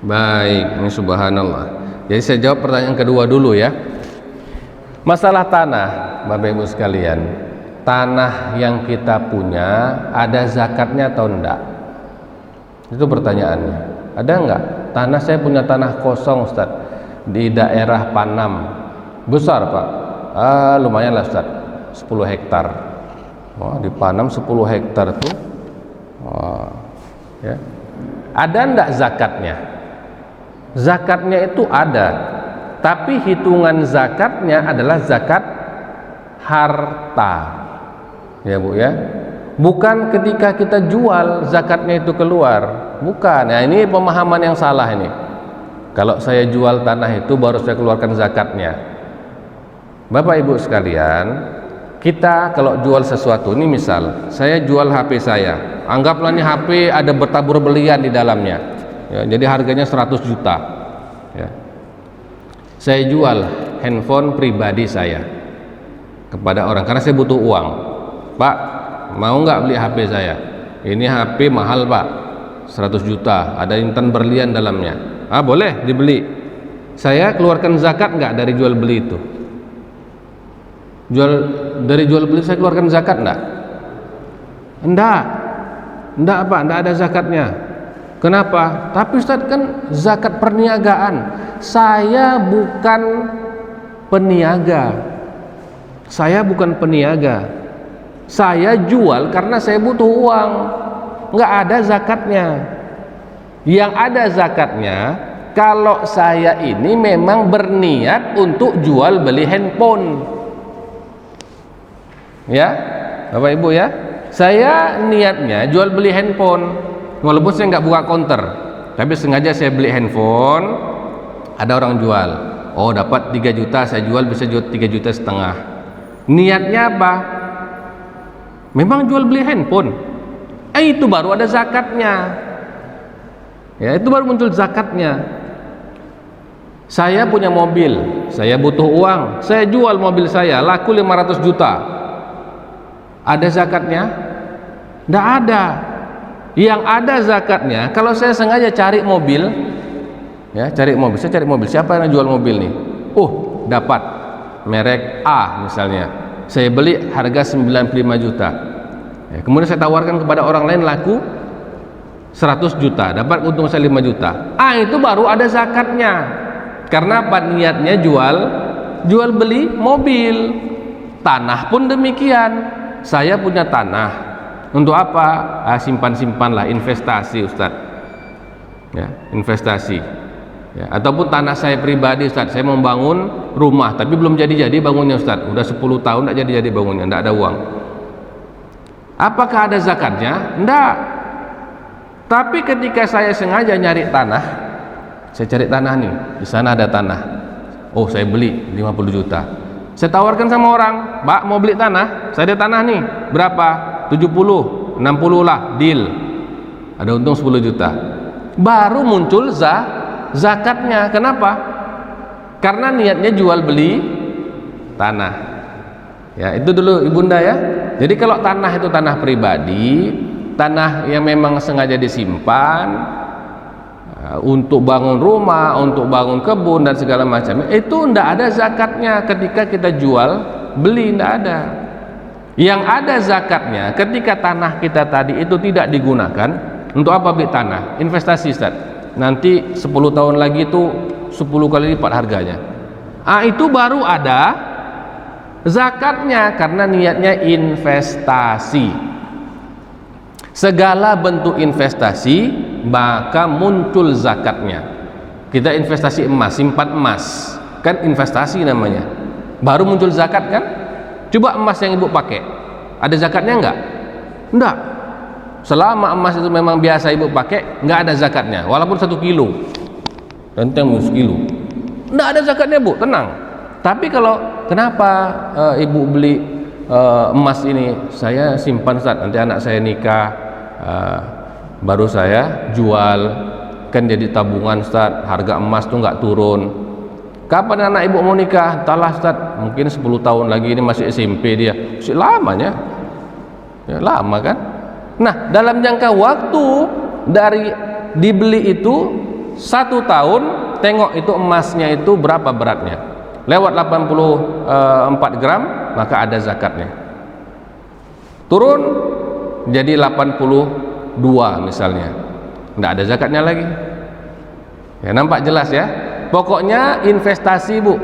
Baik, ini subhanallah. Jadi saya jawab pertanyaan kedua dulu ya. Masalah tanah, Bapak Ibu sekalian, tanah yang kita punya ada zakatnya atau enggak? Itu pertanyaannya. Ada enggak? Tanah, saya punya tanah kosong Ustaz di daerah Panam. Besar Pak. Lumayan lah Ustaz, 10 hektar. Di Panam 10 hektar tuh. Ya. Ada enggak zakatnya? Zakatnya itu ada, tapi hitungan zakatnya adalah zakat harta, ya Bu ya, bukan ketika kita jual zakatnya itu keluar, bukan. Nah ini pemahaman yang salah ini. Kalau saya jual tanah itu baru saya keluarkan zakatnya. Bapak Ibu sekalian, kita kalau jual sesuatu, ini misal saya jual HP saya, anggaplah nih HP ada bertabur belian di dalamnya. Ya, jadi harganya 100 juta ya. Saya jual handphone pribadi saya kepada orang karena saya butuh uang. Pak, mau nggak beli HP saya? Ini HP mahal Pak, 100 juta, ada intan berlian dalamnya. Boleh dibeli. Saya keluarkan zakat nggak dari jual beli itu? Dari jual beli saya keluarkan zakat enggak? Enggak Pak, enggak ada zakatnya. Kenapa? Tapi Ustaz, kan zakat perniagaan. Saya bukan peniaga. Saya jual karena saya butuh uang. Enggak ada zakatnya. Yang ada zakatnya kalau saya ini memang berniat untuk jual beli handphone. Ya, Bapak Ibu ya. Saya niatnya jual beli handphone. Walaupun saya nggak buka counter, tapi sengaja saya beli handphone, ada orang jual, dapat 3 juta, saya jual bisa jual 3,5 juta. Niatnya apa? Memang jual beli handphone. Itu baru ada zakatnya. Ya, itu baru muncul zakatnya. Saya punya mobil, saya butuh uang, saya jual mobil saya, laku 500 juta. Ada zakatnya? Nggak ada. Yang ada zakatnya kalau saya sengaja cari mobil, ya, saya cari mobil, siapa yang jual mobil nih? Dapat merek A misalnya, saya beli harga 95 juta ya, kemudian saya tawarkan kepada orang lain laku 100 juta, dapat untung saya 5 juta. Itu baru ada zakatnya. Karena apa? Niatnya jual beli mobil. Tanah pun demikian. Saya punya tanah, untuk apa? Simpan-simpanlah, investasi Ustaz ya, investasi ya. Ataupun tanah saya pribadi Ustaz, saya membangun rumah tapi belum jadi-jadi bangunnya Ustaz, udah 10 tahun tidak jadi-jadi bangunnya, tidak ada uang. Apakah ada zakatnya? Enggak. Tapi ketika saya sengaja nyari tanah, saya cari tanah nih, di sana ada tanah, saya beli 50 juta, saya tawarkan sama orang, Pak mau beli tanah, saya ada tanah nih, berapa? 70, 60 lah, deal, ada untung 10 juta. Baru muncul zakatnya. Kenapa? Karena niatnya jual beli tanah ya. Itu dulu Ibunda ya. Jadi kalau tanah itu tanah pribadi, tanah yang memang sengaja disimpan untuk bangun rumah, untuk bangun kebun dan segala macam, itu tidak ada zakatnya ketika kita jual beli, tidak ada. Yang ada zakatnya ketika tanah kita tadi itu tidak digunakan. Untuk apa beli tanah? Investasi Ustaz. Nanti 10 tahun lagi itu 10 kali lipat harganya. Itu baru ada zakatnya karena niatnya investasi. Segala bentuk investasi maka muncul zakatnya. Kita investasi emas, simpan emas, kan investasi namanya. Baru muncul zakat kan? Coba emas yang ibu pakai, ada zakatnya enggak? Enggak. Selama emas itu memang biasa ibu pakai, enggak ada zakatnya, walaupun 1 kilo, tentang 1 kilo, enggak ada zakatnya Bu, tenang. Tapi kalau kenapa ibu beli emas ini? Saya simpan Ustaz, nanti anak saya nikah, baru saya jual, kan jadi tabungan Ustaz, harga emas tuh enggak turun. Kapan anak ibu mau nikah? Entahlah Ustaz, mungkin 10 tahun lagi, ini masih SMP dia, masih lamanya ya, lama kan. Nah dalam jangka waktu dari dibeli itu 1 tahun, tengok itu emasnya itu berapa beratnya. Lewat 84 gram, maka ada zakatnya. Turun jadi 82 misalnya, tidak ada zakatnya lagi. Ya, nampak jelas ya. Pokoknya investasi bu,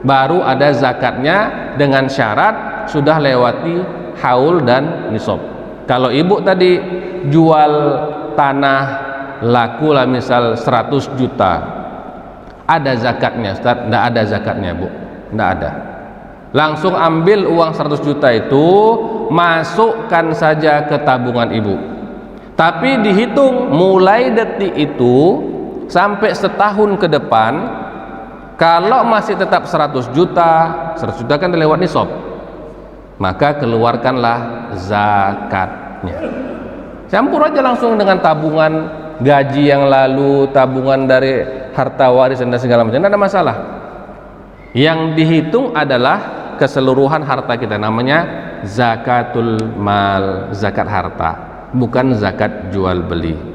baru ada zakatnya dengan syarat sudah lewati haul dan nisab. Kalau ibu tadi jual tanah laku lah misal 100 juta, ada zakatnya Ustaz? Tidak ada zakatnya bu, tidak ada. Langsung ambil uang 100 juta itu, masukkan saja ke tabungan ibu. Tapi dihitung mulai detik itu sampai setahun ke depan, kalau masih tetap 100 juta kan lewat nisab, maka keluarkanlah zakatnya. Campur aja langsung dengan tabungan gaji yang lalu, tabungan dari harta warisan dan segala macam, tidak ada masalah. Yang dihitung adalah keseluruhan harta kita, namanya zakatul mal, zakat harta, bukan zakat jual beli.